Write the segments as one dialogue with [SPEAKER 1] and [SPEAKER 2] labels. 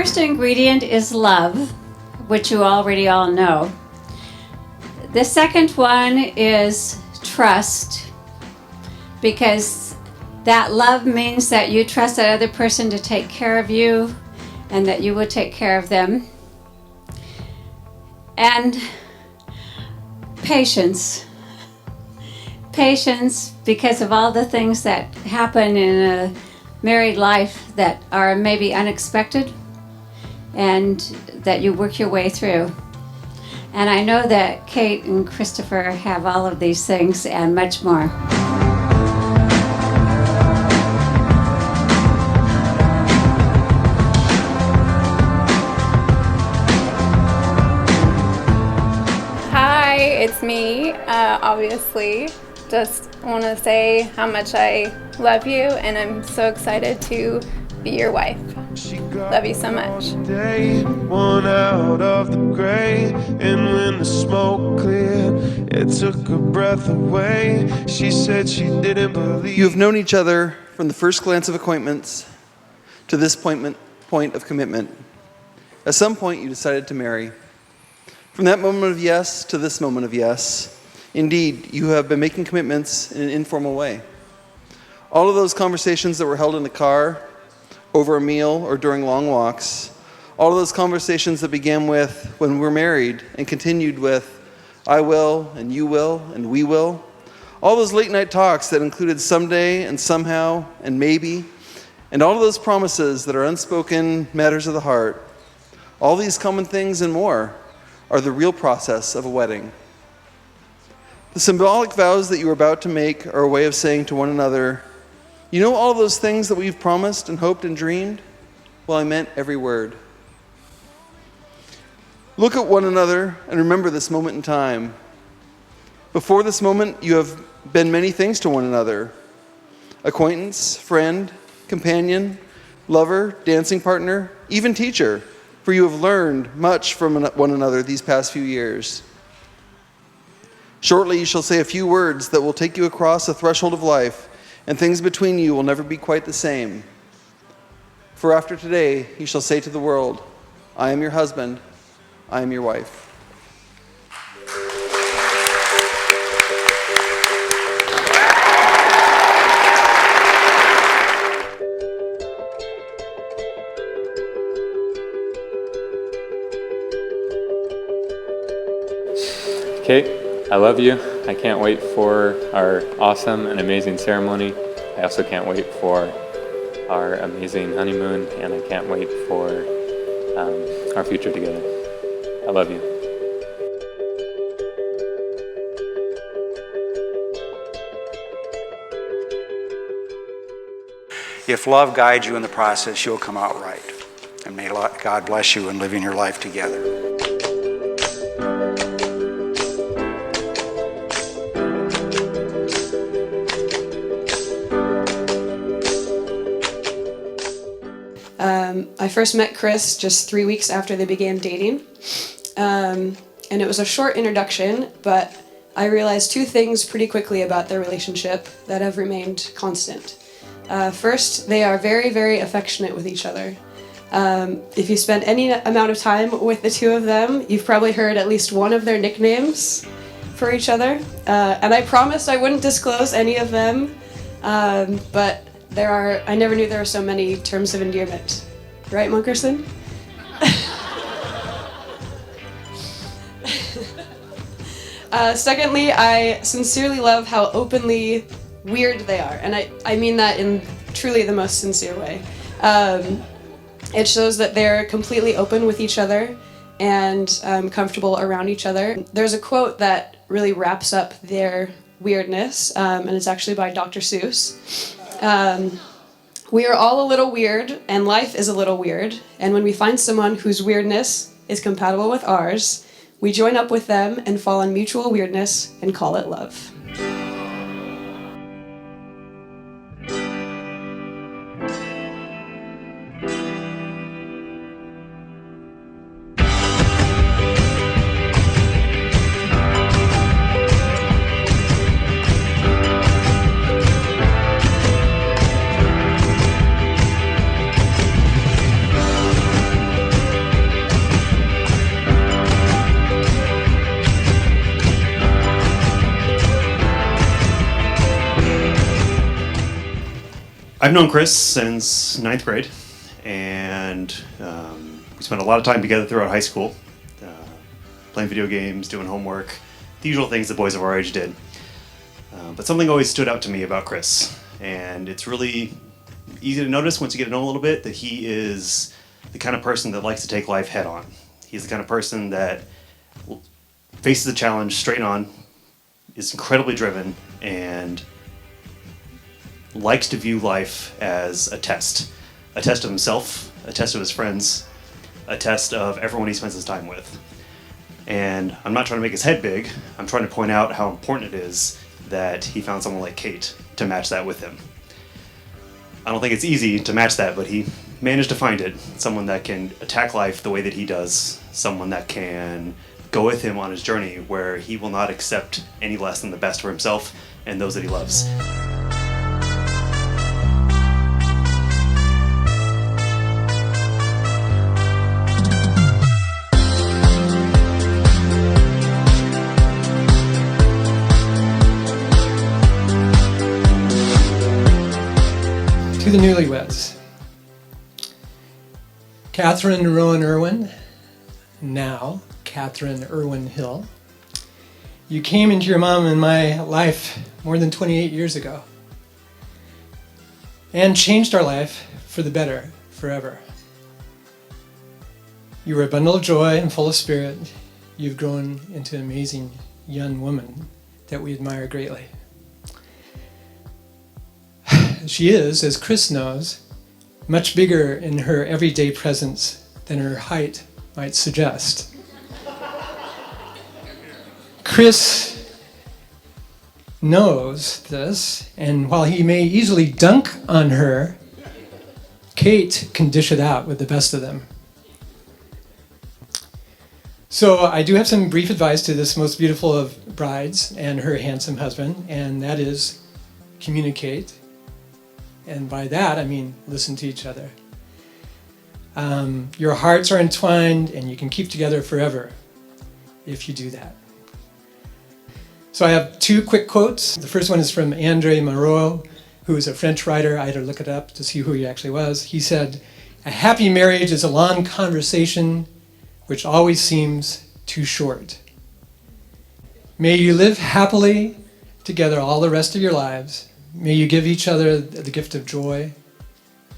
[SPEAKER 1] first ingredient is love, which you already all know. The second one is trust, because that love means that you trust that other person to take care of you and that you will take care of them. And patience. Patience, because of all the things that happen in a married life that are maybe unexpected and that you work your way through. And I know that Kate and Christopher have all of these things and much more.
[SPEAKER 2] Hi, it's me, obviously. Just want to say how much I love you, and I'm so excited to be your wife. Love you so much.
[SPEAKER 3] One out of the gray, and when the smoke cleared, it took her breath away. She said she didn't believe.
[SPEAKER 4] You have known each other from the first glance of acquaintance to this point of commitment. At some point, you decided to marry. From that moment of yes to this moment of yes, indeed, you have been making commitments in an informal way. All of those conversations that were held in the car, over a meal, or during long walks, all of those conversations that began with when we're married and continued with I will, and you will, and we will, all those late night talks that included someday and somehow and maybe, and all of those promises that are unspoken matters of the heart, all these common things and more are the real process of a wedding. The symbolic vows that you are about to make are a way of saying to one another, you know all those things that we've promised and hoped and dreamed? Well, I meant every word. Look at one another and remember this moment in time. Before this moment, you have been many things to one another. Acquaintance, friend, companion, lover, dancing partner, even teacher, for you have learned much from one another these past few years. Shortly, you shall say a few words that will take you across the threshold of life, and things between you will never be quite the same. For after today, you shall say to the world, I am your husband, I am your wife.
[SPEAKER 5] Kate, I love you. I can't wait for our awesome and amazing ceremony. I also can't wait for our amazing honeymoon, and I can't wait for our future together. I love you.
[SPEAKER 6] If love guides you in the process, you'll come out right. And may God bless you in living your life together.
[SPEAKER 7] I first met Chris just 3 weeks after they began dating. And it was a short introduction, but I realized two things pretty quickly about their relationship that have remained constant. First, they are very, very affectionate with each other. If you spend any amount of time with the two of them, you've probably heard at least one of their nicknames for each other. And I promised I wouldn't disclose any of them, but I never knew there were so many terms of endearment. Right, Munkerson? Secondly, I sincerely love how openly weird they are, and I mean that in truly the most sincere way. It shows that they're completely open with each other and comfortable around each other. There's a quote that really wraps up their weirdness, and it's actually by Dr. Seuss. We are all a little weird, and life is a little weird, and when we find someone whose weirdness is compatible with ours, we join up with them and fall on mutual weirdness and call it love.
[SPEAKER 8] I've known Chris since 9th grade, and we spent a lot of time together throughout high school, playing video games, doing homework, the usual things the boys of our age did. But something always stood out to me about Chris, and it's really easy to notice once you get to know him a little bit that he is the kind of person that likes to take life head on. He's the kind of person that faces the challenge straight on, is incredibly driven, and likes to view life as a test of himself, a test of his friends, a test of everyone he spends his time with. And I'm not trying to make his head big, I'm trying to point out how important it is that he found someone like Kate to match that with him. I don't think it's easy to match that, but he managed to find it. Someone that can attack life the way that he does, someone that can go with him on his journey where he will not accept any less than the best for himself and those that he loves.
[SPEAKER 9] To the newlyweds. Catherine Rowan Irwin, now Catherine Irwin Hill. You came into your mom and my life more than 28 years ago and changed our life for the better forever. You were a bundle of joy and full of spirit. You've grown into an amazing young woman that we admire greatly. She is, as Chris knows, much bigger in her everyday presence than her height might suggest. Chris knows this, and while he may easily dunk on her, Kate can dish it out with the best of them. So I do have some brief advice to this most beautiful of brides and her handsome husband, and that is communicate. And by that, I mean listen to each other. Your hearts are entwined and you can keep together forever if you do that. So I have two quick quotes. The first one is from André Malraux, who is a French writer. I had to look it up to see who he actually was. He said, "A happy marriage is a long conversation which always seems too short." May you live happily together all the rest of your lives. May you give each other the gift of joy,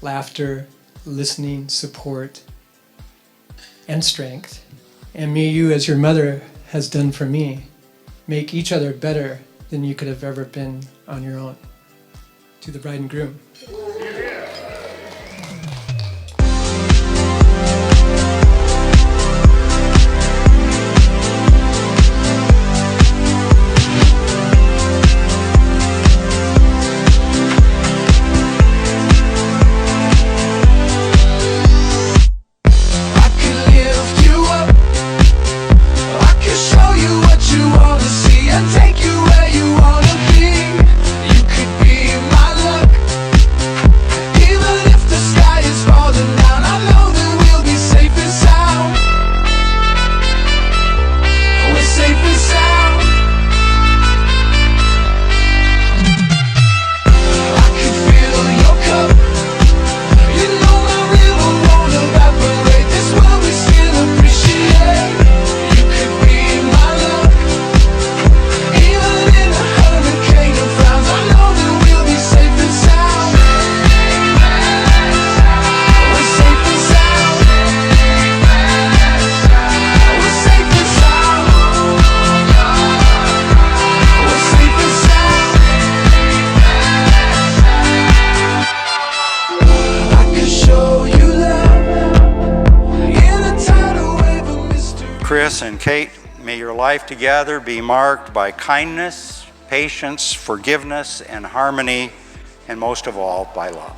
[SPEAKER 9] laughter, listening, support, and strength. And may you, as your mother has done for me, make each other better than you could have ever been on your own. To the bride and groom.
[SPEAKER 6] Chris and Kate, may your life together be marked by kindness, patience, forgiveness, and harmony, and most of all, by love.